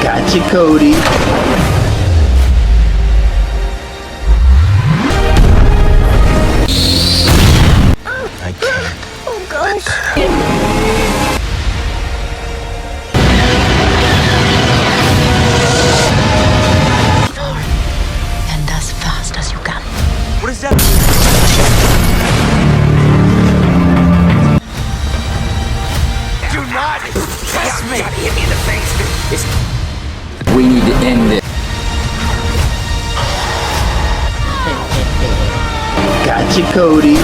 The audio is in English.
Gotcha, Cody. I can't. Oh gosh. And as fast as you can. What is that? Do not test me! Hit me in the face! We need to end this. Gotcha, Cody.